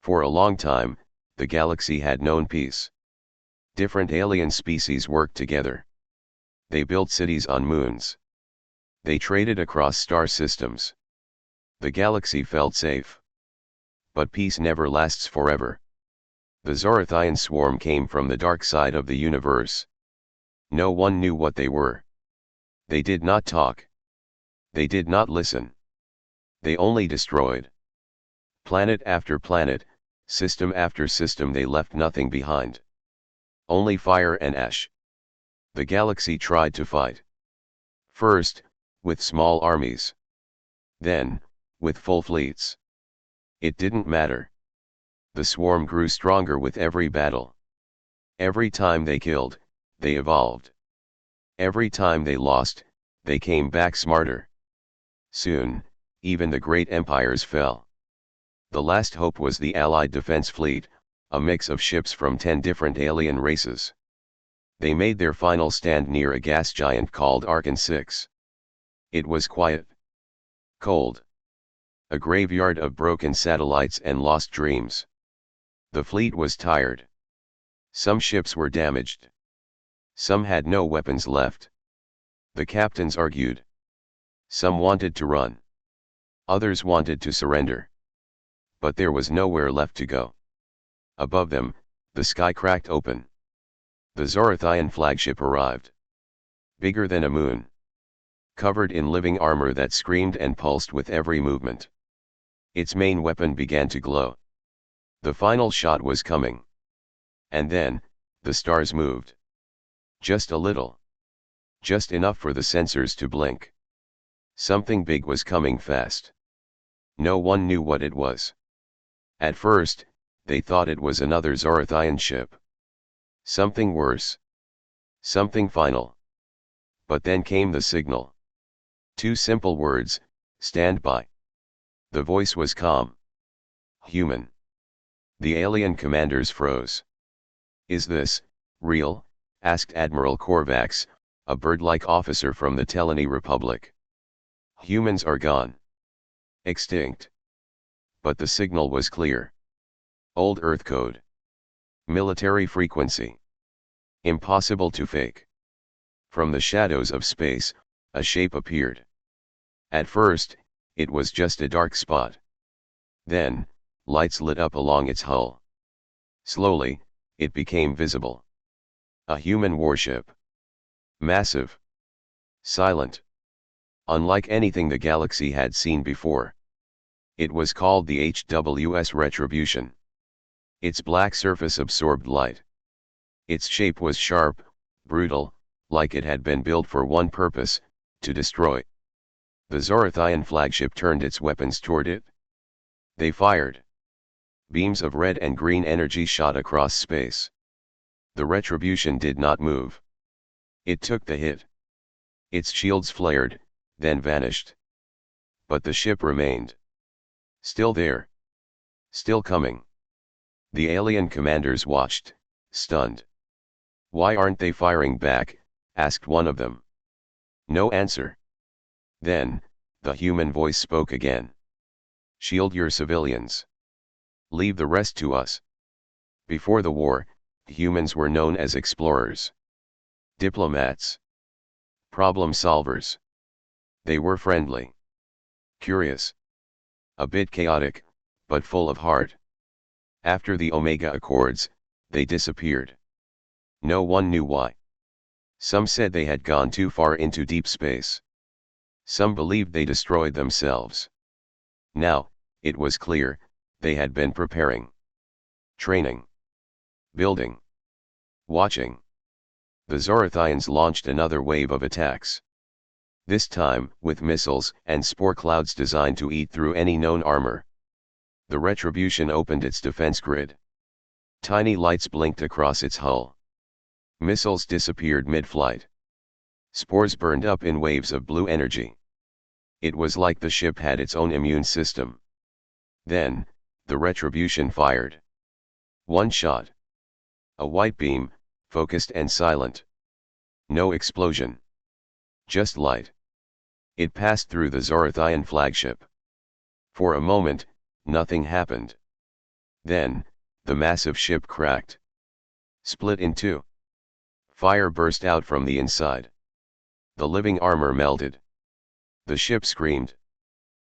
For a long time, the galaxy had known peace. Different alien species worked together. They built cities on moons. They traded across star systems. The galaxy felt safe. But peace never lasts forever. The Zorythian swarm came from the dark side of the universe. No one knew what they were. They did not talk. They did not listen. They only destroyed. Planet after planet, system after system, they left nothing behind. Only fire and ash. The galaxy tried to fight. First, with small armies. Then, with full fleets. It didn't matter. The swarm grew stronger with every battle. Every time they killed, they evolved. Every time they lost, they came back smarter. Soon, even the great empires fell. The last hope was the Allied Defense Fleet, a mix of ships from 10 different alien races. They made their final stand near a gas giant called Archon 6. It was quiet. Cold. A graveyard of broken satellites and lost dreams. The fleet was tired. Some ships were damaged. Some had no weapons left. The captains argued. Some wanted to run. Others wanted to surrender. But there was nowhere left to go. Above them, the sky cracked open. The Zorythian flagship arrived. Bigger than a moon. Covered in living armor that screamed and pulsed with every movement. Its main weapon began to glow. The final shot was coming. And then, the stars moved. Just a little. Just enough for the sensors to blink. Something big was coming fast. No one knew what it was. At first, they thought it was another Zorythian ship. Something worse. Something final. But then came the signal. 2 simple words, stand by. The voice was calm. Human. The alien commanders froze. Is this real? Asked Admiral Korvax, a bird-like officer from the Telani Republic. Humans are gone. Extinct. But the signal was clear. Old Earth code. Military frequency. Impossible to fake. From the shadows of space, a shape appeared. At first, it was just a dark spot. Then, lights lit up along its hull. Slowly, it became visible. A human warship. Massive. Silent. Unlike anything the galaxy had seen before. It was called the HWS Retribution. Its black surface absorbed light. Its shape was sharp, brutal, like it had been built for one purpose, to destroy. The Zorythian flagship turned its weapons toward it. They fired. Beams of red and green energy shot across space. The Retribution did not move. It took the hit. Its shields flared, then vanished. But the ship remained. Still there. Still coming. The alien commanders watched, stunned. Why aren't they firing back? Asked one of them. No answer. Then, the human voice spoke again. Shield your civilians. Leave the rest to us. Before the war, humans were known as explorers. Diplomats. Problem solvers. They were friendly. Curious. A bit chaotic, but full of heart. After the Omega Accords, they disappeared. No one knew why. Some said they had gone too far into deep space. Some believed they destroyed themselves. Now, it was clear, they had been preparing. Training. Building. Watching. The Zorythians launched another wave of attacks. This time, with missiles and spore clouds designed to eat through any known armor. The Retribution opened its defense grid. Tiny lights blinked across its hull. Missiles disappeared mid-flight. Spores burned up in waves of blue energy. It was like the ship had its own immune system. Then, the Retribution fired. One shot. A white beam, focused and silent. No explosion. Just light. It passed through the Zorythian flagship. For a moment, nothing happened. Then, the massive ship cracked. Split in two. Fire burst out from the inside. The living armor melted. The ship screamed.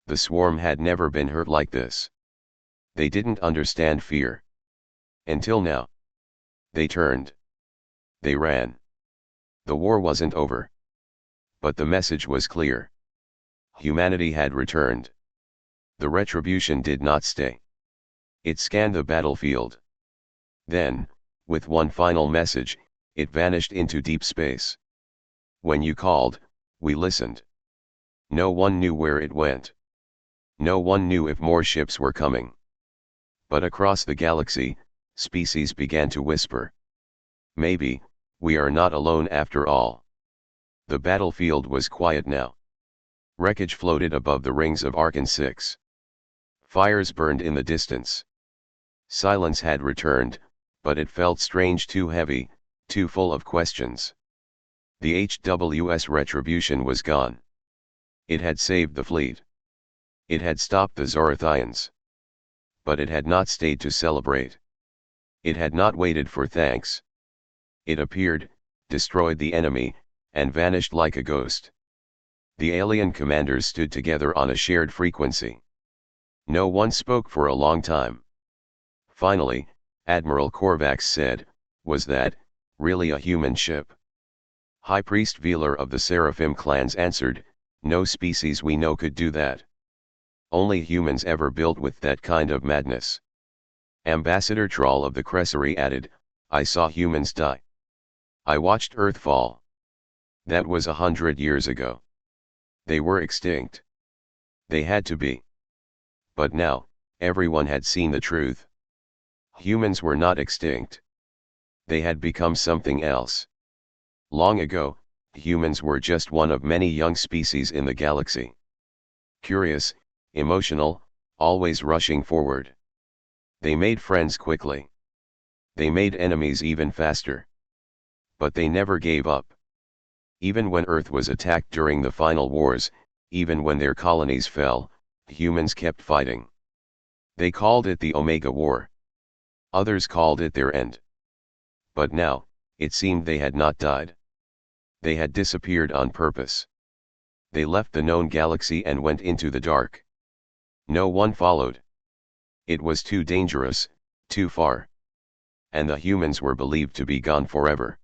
The swarm had never been hurt like this. They didn't understand fear. Until now. They turned. They ran. The war wasn't over. But the message was clear. Humanity had returned. The retribution did not stay. It scanned the battlefield. Then, with one final message, it vanished into deep space. When you called, we listened. No one knew where it went. No one knew if more ships were coming. But across the galaxy, species began to whisper. Maybe, we are not alone after all. The battlefield was quiet now. Wreckage floated above the rings of Archon 6. Fires burned in the distance. Silence had returned, but it felt strange, too heavy, too full of questions. The HWS retribution was gone. It had saved the fleet. It had stopped the Zorythians. But it had not stayed to celebrate. It had not waited for thanks. It appeared, destroyed the enemy, and vanished like a ghost. The alien commanders stood together on a shared frequency. No one spoke for a long time. Finally, Admiral Korvax said, "Was that, really a human ship?" High Priest Velar of the Seraphim clans answered, "No species we know could do that. Only humans ever built with that kind of madness." Ambassador Troll of the Cressery added, "I saw humans die. I watched Earth fall. That was 100 years ago. They were extinct. They had to be. But now, everyone had seen the truth. Humans were not extinct. They had become something else. Long ago, humans were just one of many young species in the galaxy. Curious, emotional, always rushing forward. They made friends quickly. They made enemies even faster. But they never gave up. Even when Earth was attacked during the final wars, even when their colonies fell, humans kept fighting. They called it the Omega War. Others called it their end. But now, it seemed they had not died. They had disappeared on purpose. They left the known galaxy and went into the dark. No one followed. It was too dangerous, too far. And the humans were believed to be gone forever.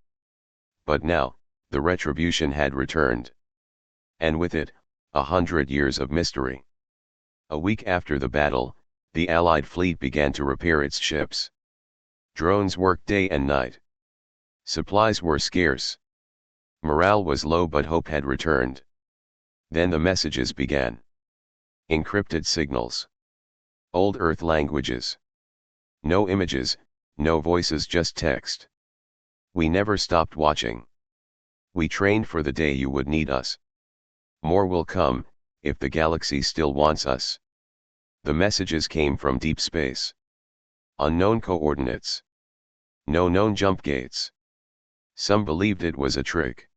But now, the retribution had returned. And with it, 100 years of mystery. A week after the battle, the Allied fleet began to repair its ships. Drones worked day and night. Supplies were scarce. Morale was low, but hope had returned. Then the messages began. Encrypted signals. Old Earth languages. No images, no voices, just text. We never stopped watching. We trained for the day you would need us. More will come, if the galaxy still wants us. The messages came from deep space. Unknown coordinates. No known jump gates. Some believed it was a trick.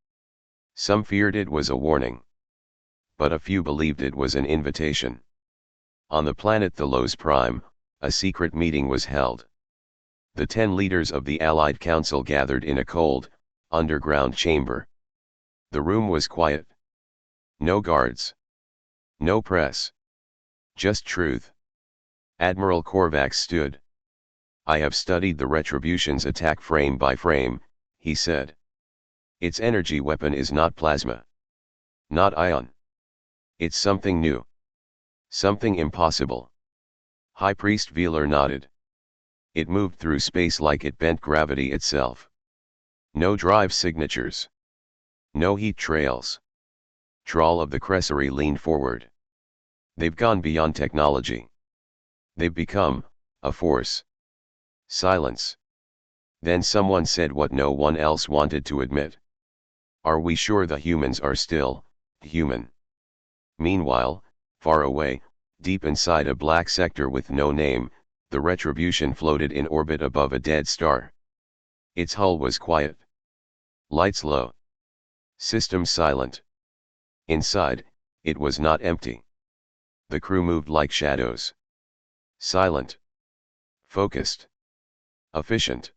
Some feared it was a warning. But a few believed it was an invitation. On the planet Thalos Prime, a secret meeting was held. The 10 leaders of the Allied Council gathered in a cold, underground chamber. The room was quiet. No guards. No press. Just truth. Admiral Korvax stood. "I have studied the Retribution's attack frame by frame," he said. "Its energy weapon is not plasma. Not ion. It's something new. Something impossible." High Priest Velar nodded. "It moved through space like it bent gravity itself. No drive signatures. No heat trails." Troll of the Cressery leaned forward. "They've gone beyond technology. They've become a force." Silence. Then someone said what no one else wanted to admit. "Are we sure the humans are still human?" Meanwhile, far away, deep inside a black sector with no name, the Retribution floated in orbit above a dead star. Its hull was quiet. Lights low. Systems silent. Inside, it was not empty. The crew moved like shadows. Silent. Focused. Efficient.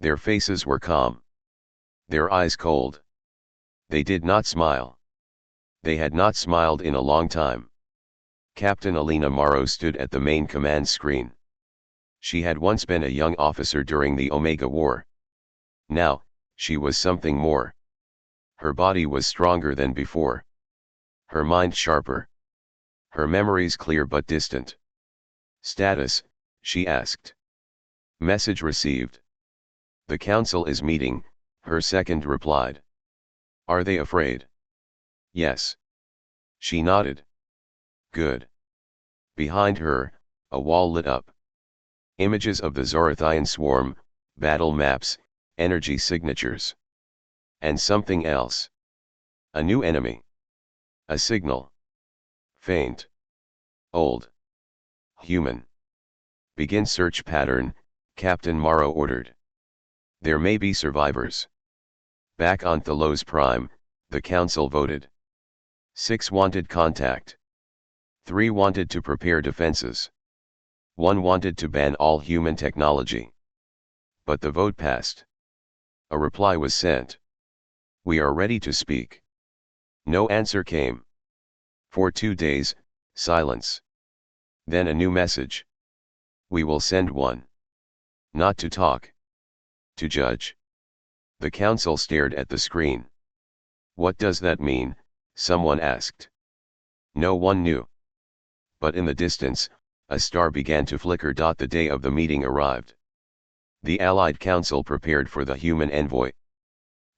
Their faces were calm. Their eyes cold. They did not smile. They had not smiled in a long time. Captain Alina Morrow stood at the main command screen. She had once been a young officer during the Omega War. Now, she was something more. Her body was stronger than before. Her mind sharper. Her memories clear but distant. Status, she asked. Message received. The council is meeting, her second replied. Are they afraid? Yes. She nodded. Good. Behind her, a wall lit up. Images of the Zorythian swarm, battle maps, energy signatures. And something else. A new enemy. A signal. Faint. Old. Human. Begin search pattern, Captain Morrow ordered. There may be survivors. Back on Thalos Prime, the council voted. 6 wanted contact. 3 wanted to prepare defenses. 1 wanted to ban all human technology. But the vote passed. A reply was sent. We are ready to speak. No answer came. For 2 days, silence. Then a new message. We will send one. Not to talk. To judge. The council stared at the screen. What does that mean? Someone asked. No one knew. But in the distance, a star began to flicker. The day of the meeting arrived. The Allied Council prepared for the human envoy.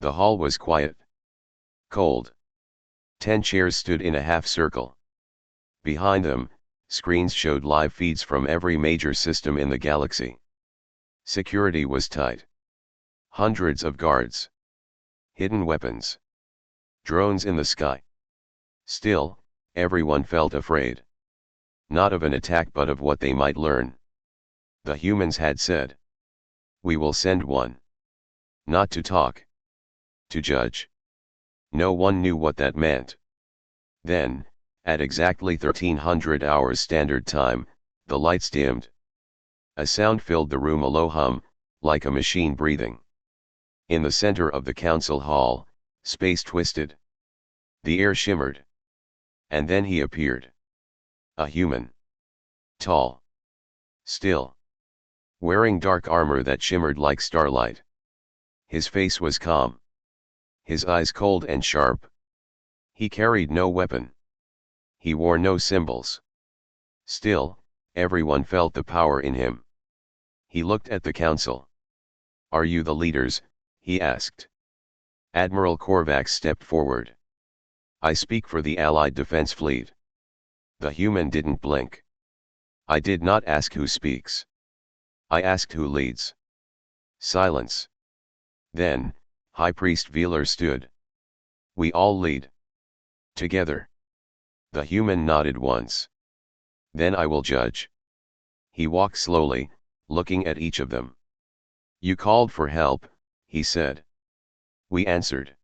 The hall was quiet. Cold. 10 chairs stood in a half circle. Behind them, screens showed live feeds from every major system in the galaxy. Security was tight. Hundreds of guards. Hidden weapons. Drones in the sky. Still, everyone felt afraid. Not of an attack but of what they might learn. The humans had said. We will send one. Not to talk. To judge. No one knew what that meant. Then, at exactly 1300 hours standard time, the lights dimmed. A sound filled the room, a low hum, like a machine breathing. In the center of the council hall, space twisted. The air shimmered. And then he appeared. A human. Tall. Still. Wearing dark armor that shimmered like starlight. His face was calm. His eyes cold and sharp. He carried no weapon. He wore no symbols. Still, everyone felt the power in him. He looked at the council. Are you the leaders? He asked. Admiral Korvax stepped forward. I speak for the Allied Defense Fleet. The human didn't blink. I did not ask who speaks. I asked who leads. Silence. Then, High Priest Velar stood. We all lead. Together. The human nodded once. Then I will judge. He walked slowly, looking at each of them. You called for help, he said. We answered.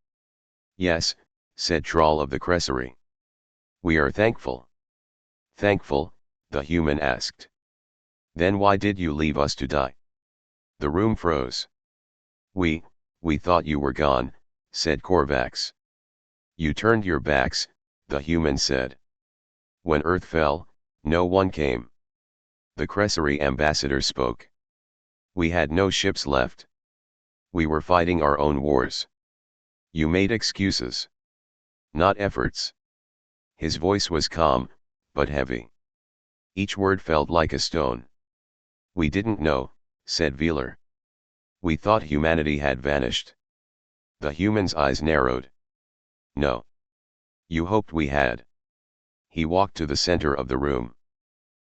Yes, said Troll of the Cressery. We are thankful. Thankful, the human asked. Then why did you leave us to die? The room froze. We thought you were gone, said Korvax. You turned your backs, the human said. When Earth fell, no one came. The Cressery ambassador spoke. We had no ships left. We were fighting our own wars. You made excuses. Not efforts. His voice was calm, but heavy. Each word felt like a stone. We didn't know, said Velar. We thought humanity had vanished. The human's eyes narrowed. No. You hoped we had. He walked to the center of the room.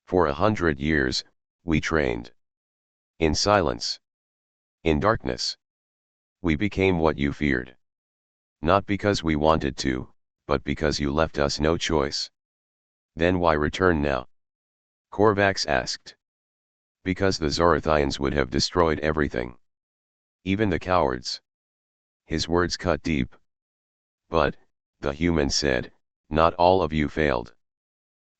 For 100 years, we trained. In silence. In darkness. We became what you feared. Not because we wanted to, but because you left us no choice. Then why return now? Korvax asked. Because the Zorythians would have destroyed everything. Even the cowards. His words cut deep. But, the human said, not all of you failed.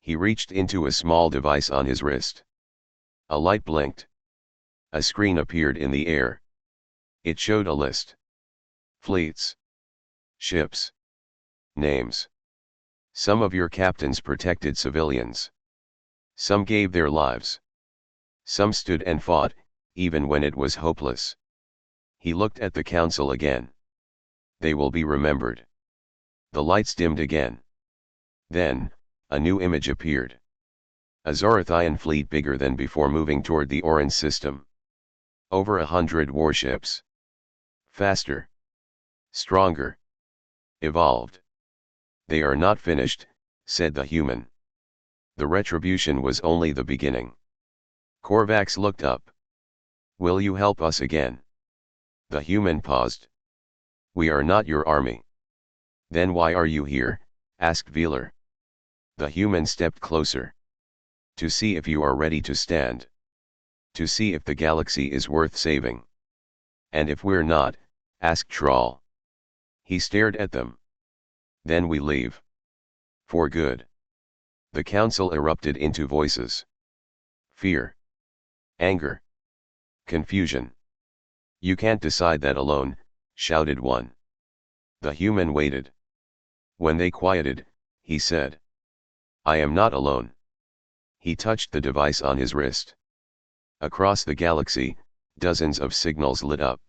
He reached into a small device on his wrist. A light blinked. A screen appeared in the air. It showed a list. Fleets. Ships. Names. Some of your captains protected civilians. Some gave their lives. Some stood and fought, even when it was hopeless. He looked at the council again. They will be remembered. The lights dimmed again. Then, a new image appeared. A Zorythian fleet bigger than before moving toward the Orcs system. Over 100 warships. Faster. Stronger. Evolved. They are not finished, said the human. The retribution was only the beginning. Korvax looked up. Will you help us again? The human paused. We are not your army. Then why are you here? Asked Velar. The human stepped closer. To see if you are ready to stand. To see if the galaxy is worth saving. And if we're not, asked Troll. He stared at them. Then we leave. For good. The council erupted into voices. Fear. Anger. Confusion. You can't decide that alone, shouted one. The human waited. When they quieted, he said. I am not alone. He touched the device on his wrist. Across the galaxy, dozens of signals lit up.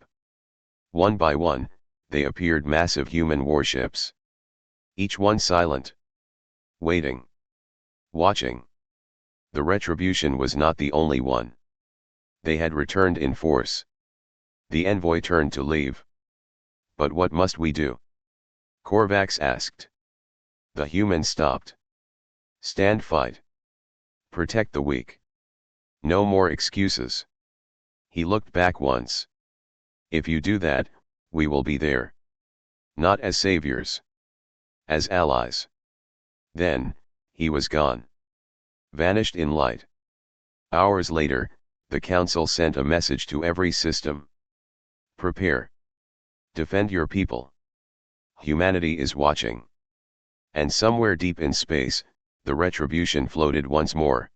One by one, they appeared massive human warships. Each one silent. Waiting. Watching. The retribution was not the only one. They had returned in force. The envoy turned to leave. But what must we do? Korvax asked. The human stopped. Stand fight. Protect the weak. No more excuses. He looked back once. If you do that, we will be there. Not as saviors. As allies. Then, he was gone. Vanished in light. Hours later, the council sent a message to every system. Prepare. Defend your people. Humanity is watching. And somewhere deep in space, the retribution floated once more.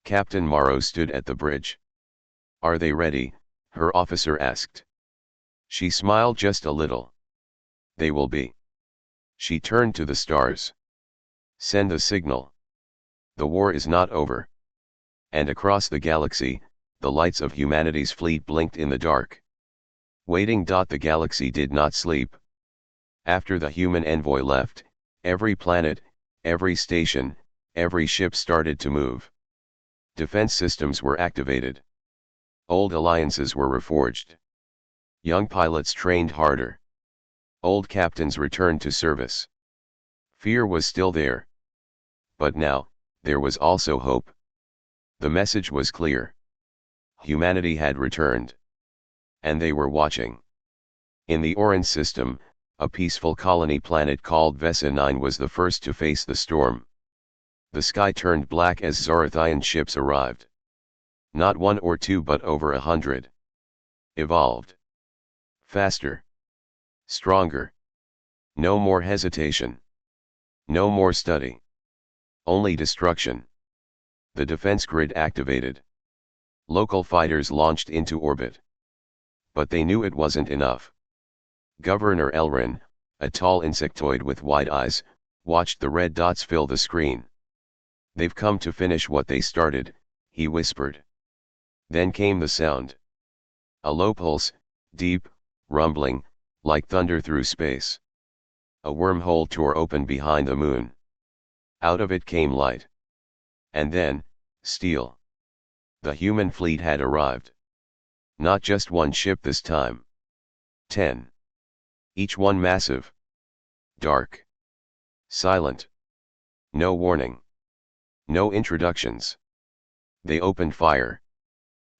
Captain Morrow stood at the bridge. Are they ready? Her officer asked. She smiled just a little. They will be. She turned to the stars. Send the signal. The war is not over. And across the galaxy, the lights of humanity's fleet blinked in the dark. Waiting. The galaxy did not sleep. After the human envoy left, every planet, every station, every ship started to move. Defense systems were activated. Old alliances were reforged. Young pilots trained harder. Old captains returned to service. Fear was still there. But now, there was also hope. The message was clear. Humanity had returned. And they were watching. In the Orcs system, a peaceful colony planet called Vesa 9 was the first to face the storm. The sky turned black as Zorythian ships arrived. Not one or two but over 100. Evolved. Faster. Stronger. No more hesitation. No more study. Only destruction. The defense grid activated. Local fighters launched into orbit. But they knew it wasn't enough. Governor Elrin, a tall insectoid with wide eyes, watched the red dots fill the screen. They've come to finish what they started, he whispered. Then came the sound. A low pulse, deep, rumbling, like thunder through space. A wormhole tore open behind the moon. Out of it came light. And then, steel. The human fleet had arrived. Not just one ship this time. 10. Each one massive. Dark. Silent. No warning. No introductions. They opened fire.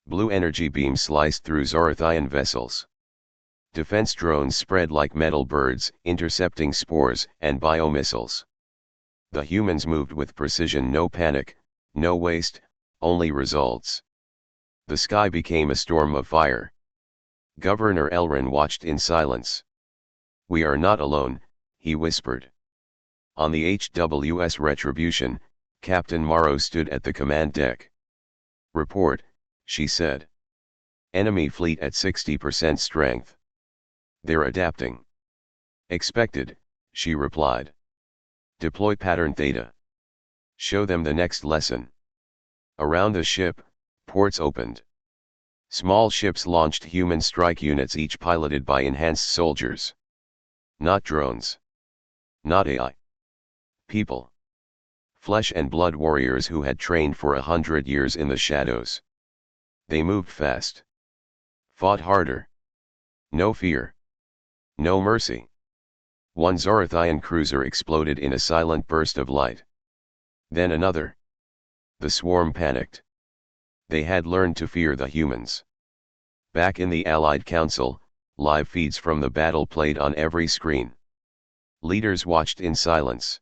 Blue energy beams sliced through Zorythian vessels. Defense drones spread like metal birds, intercepting spores and biomissiles. The humans moved with precision. No panic, no waste, only results. The sky became a storm of fire. Governor Elrin watched in silence. We are not alone, he whispered. On the HWS Retribution, Captain Morrow stood at the command deck. Report, she said. Enemy fleet at 60% strength. They're adapting. Expected, she replied. Deploy pattern theta. Show them the next lesson. Around the ship, ports opened. Small ships launched human strike units, each piloted by enhanced soldiers. Not drones. Not AI. People. Flesh and blood warriors who had trained for 100 years in the shadows. They moved fast. Fought harder. No fear. No mercy. One Zorythian cruiser exploded in a silent burst of light. Then another. The swarm panicked. They had learned to fear the humans. Back in the Allied Council, live feeds from the battle played on every screen. Leaders watched in silence.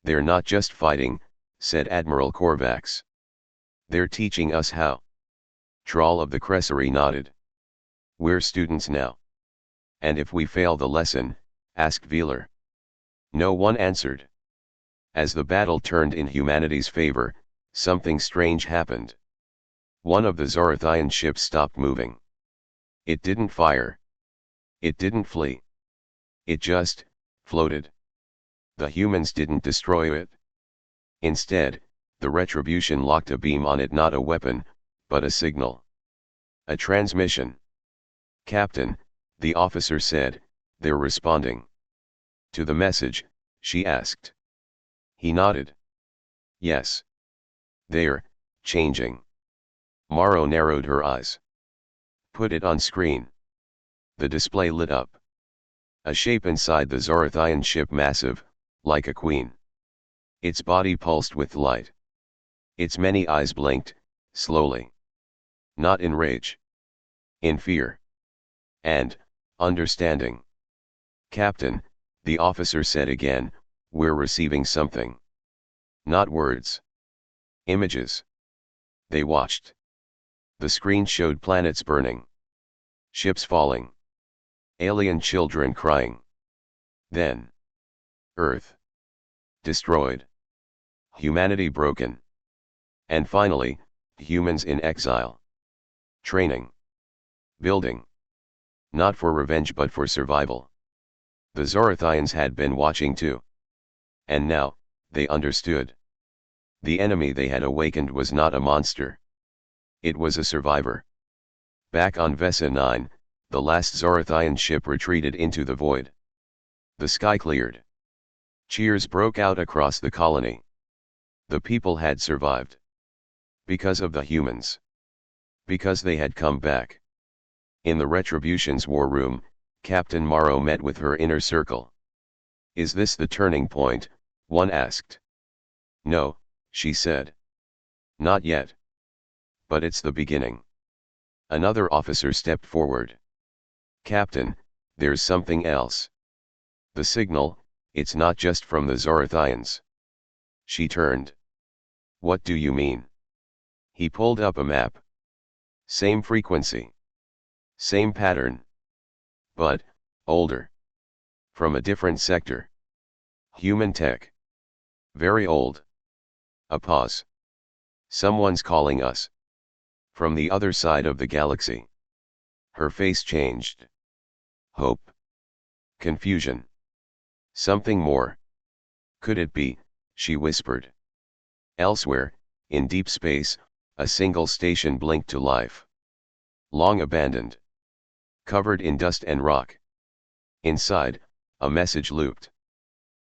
They're not just fighting, said Admiral Korvax. They're teaching us how. Troll of the Cresserie nodded. We're students now. And if we fail the lesson, asked Veeler. No one answered. As the battle turned in humanity's favor, something strange happened. One of the Zorythian ships stopped moving. It didn't fire. It didn't flee. It just floated. The humans didn't destroy it. Instead, the Retribution locked a beam on it, not a weapon, but a signal. A transmission. Captain, the officer said, they're responding. To the message, she asked. He nodded. Yes. They're changing. Morrow narrowed her eyes. Put it on screen. The display lit up. A shape inside the Zorythian ship, massive, like a queen. Its body pulsed with light. Its many eyes blinked, slowly. Not in rage. In fear. And understanding. Captain, the officer said again, we're receiving something. Not words. Images. They watched. The screen showed planets burning. Ships falling. Alien children crying. Then. Earth. Destroyed. Humanity broken. And finally, humans in exile. Training. Building. Not for revenge but for survival. The Zorythians had been watching too. And now, they understood. The enemy they had awakened was not a monster. It was a survivor. Back on Vesa 9, the last Zorythian ship retreated into the void. The sky cleared. Cheers broke out across the colony. The people had survived. Because of the humans. Because they had come back. In the Retribution's war room, Captain Morrow met with her inner circle. Is this the turning point? One asked. No, she said. Not yet. But it's the beginning. Another officer stepped forward. Captain, there's something else. The signal, it's not just from the Zorythians. She turned. What do you mean? He pulled up a map. Same frequency. Same pattern. But, older. From a different sector. Human tech. Very old. A pause. Someone's calling us. From the other side of the galaxy. Her face changed. Hope. Confusion. Something more. Could it be, she whispered. Elsewhere, in deep space, a single station blinked to life. Long abandoned. Covered in dust and rock. Inside, a message looped.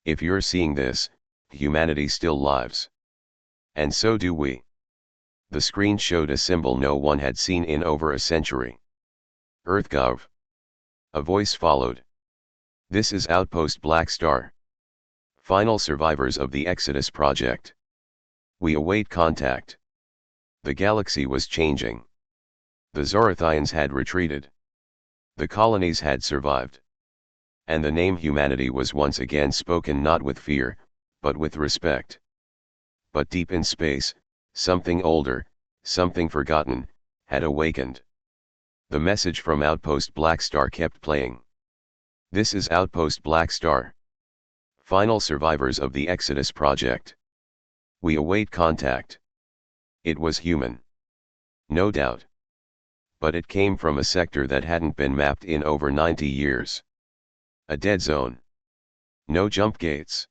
If you're seeing this, humanity still lives. And so do we. The screen showed a symbol no one had seen in over a century. EarthGov. A voice followed. This is Outpost Black Star. Final survivors of the Exodus Project. We await contact. The galaxy was changing. The Zorythians had retreated. The colonies had survived. And the name humanity was once again spoken not with fear, but with respect. But deep in space, something older, something forgotten, had awakened. The message from Outpost Black Star kept playing. This is Outpost Black Star. Final survivors of the Exodus Project. We await contact. It was human. No doubt. But it came from a sector that hadn't been mapped in over 90 years. A dead zone. No jump gates.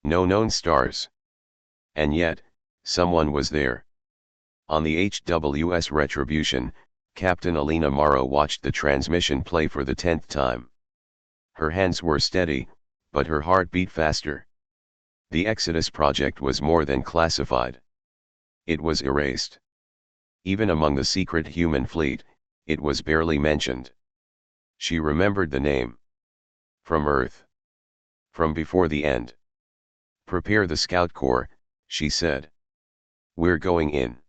No known stars. And yet, someone was there. On the HWS Retribution, Captain Alina Morrow watched the transmission play for the 10th time. Her hands were steady, but her heart beat faster. The Exodus project was more than classified. It was erased. Even among the secret human fleet, it was barely mentioned. She remembered the name. From Earth. From before the end. "Prepare the Scout Corps," she said. "We're going in."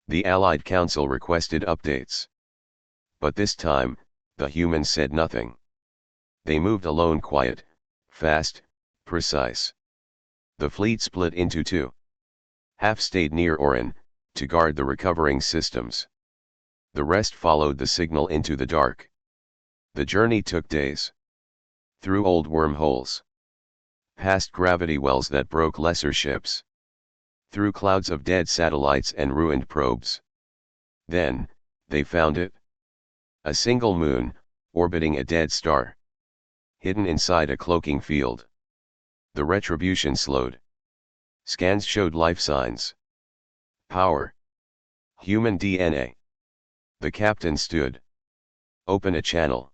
The Allied Council requested updates. But this time, the humans said nothing. They moved alone, quiet, fast, precise. The fleet split into two. Half stayed near Orin, to guard the recovering systems. The rest followed the signal into the dark. The journey took days. Through old wormholes. Past gravity wells that broke lesser ships. Through clouds of dead satellites and ruined probes. Then, they found it. A single moon, orbiting a dead star. Hidden inside a cloaking field. The retribution slowed. Scans showed life signs. Power. Human DNA. The captain stood. "Open a channel."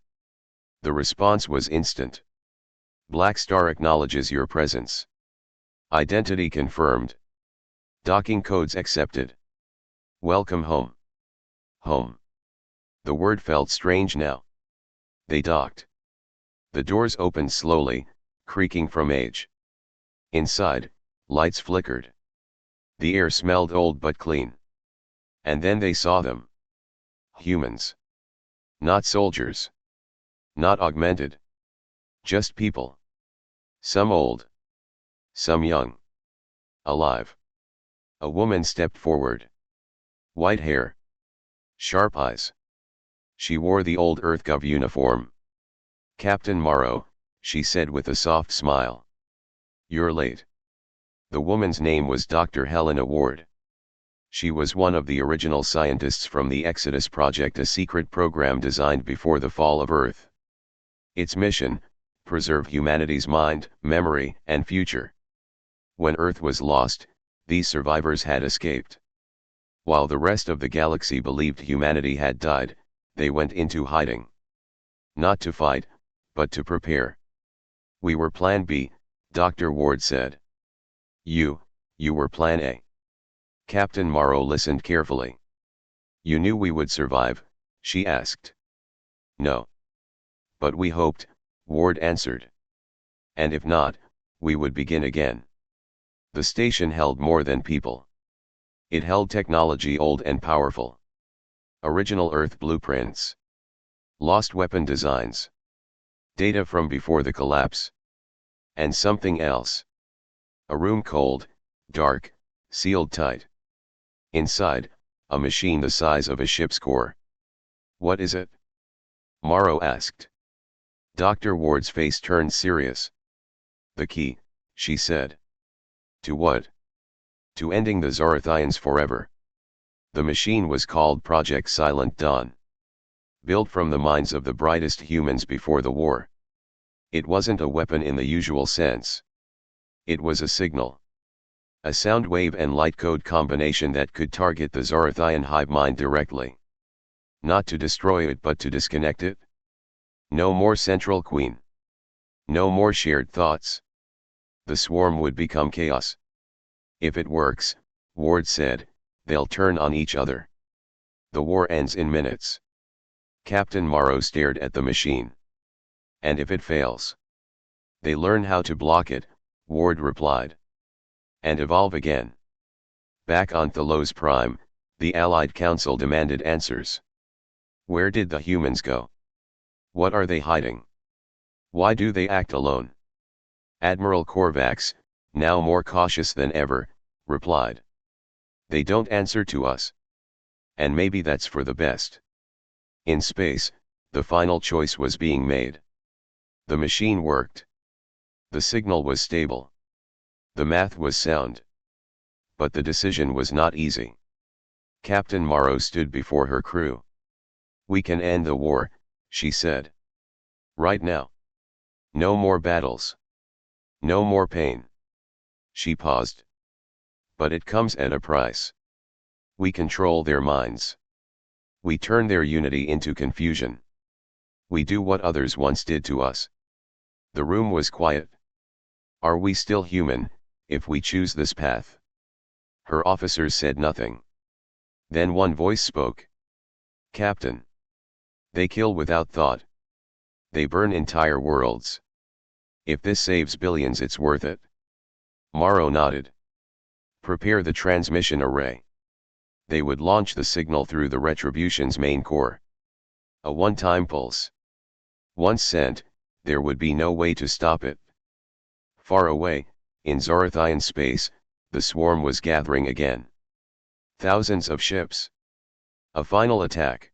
The response was instant. "Black Star acknowledges your presence. Identity confirmed. Docking codes accepted. Welcome home." Home. The word felt strange now. They docked. The doors opened slowly, creaking from age. Inside, lights flickered. The air smelled old but clean. And then they saw them. Humans. Not soldiers. Not augmented. Just people. Some old. Some young. Alive. A woman stepped forward. White hair. Sharp eyes. She wore the old EarthGov uniform. "Captain Morrow," she said with a soft smile. "You're late." The woman's name was Dr. Helena Ward. She was one of the original scientists from the Exodus Project, a secret program designed before the fall of Earth. Its mission: preserve humanity's mind, memory, and future. When Earth was lost, these survivors had escaped. While the rest of the galaxy believed humanity had died, they went into hiding. Not to fight, but to prepare. "We were Plan B," Dr. Ward said. You were Plan A." Captain Morrow listened carefully. "You knew we would survive?" she asked. "No. But we hoped," Ward answered. "And if not, we would begin again." The station held more than people. It held technology old and powerful. Original Earth blueprints. Lost weapon designs. Data from before the collapse. And something else. A room cold, dark, sealed tight. Inside, a machine the size of a ship's core. "What is it?" Morrow asked. Dr. Ward's face turned serious. "The key," she said. "To what?" "To ending the Zorythians forever." The machine was called Project Silent Dawn. Built from the minds of the brightest humans before the war. It wasn't a weapon in the usual sense. It was a signal. A sound wave and light code combination that could target the Zorythian hive mind directly. Not to destroy it but to disconnect it. No more Central Queen. No more shared thoughts. The swarm would become chaos. "If it works," Ward said, "they'll turn on each other. The war ends in minutes." Captain Morrow stared at the machine. "And if it fails?" "They learn how to block it," Ward replied. "And evolve again." Back on Thalos Prime, the Allied Council demanded answers. Where did the humans go? What are they hiding? Why do they act alone? Admiral Korvax, now more cautious than ever, replied. "They don't answer to us. And maybe that's for the best." In space, the final choice was being made. The machine worked. The signal was stable. The math was sound. But the decision was not easy. Captain Morrow stood before her crew. We can end the war, she said. Right now. No more battles. No more pain. She paused. But it comes at a price. We control their minds. We turn their unity into confusion. We do what others once did to us. The room was quiet. Are we still human, if we choose this path? Her officers said nothing. Then one voice spoke. Captain. They kill without thought. They burn entire worlds. If this saves billions, it's worth it. Morrow nodded. Prepare the transmission array. They would launch the signal through the Retribution's main core. A one-time pulse. Once sent, there would be no way to stop it. Far away, in Zorythian space, the swarm was gathering again. Thousands of ships. A final attack.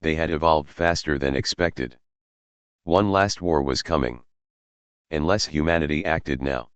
They had evolved faster than expected. One last war was coming. Unless humanity acted now.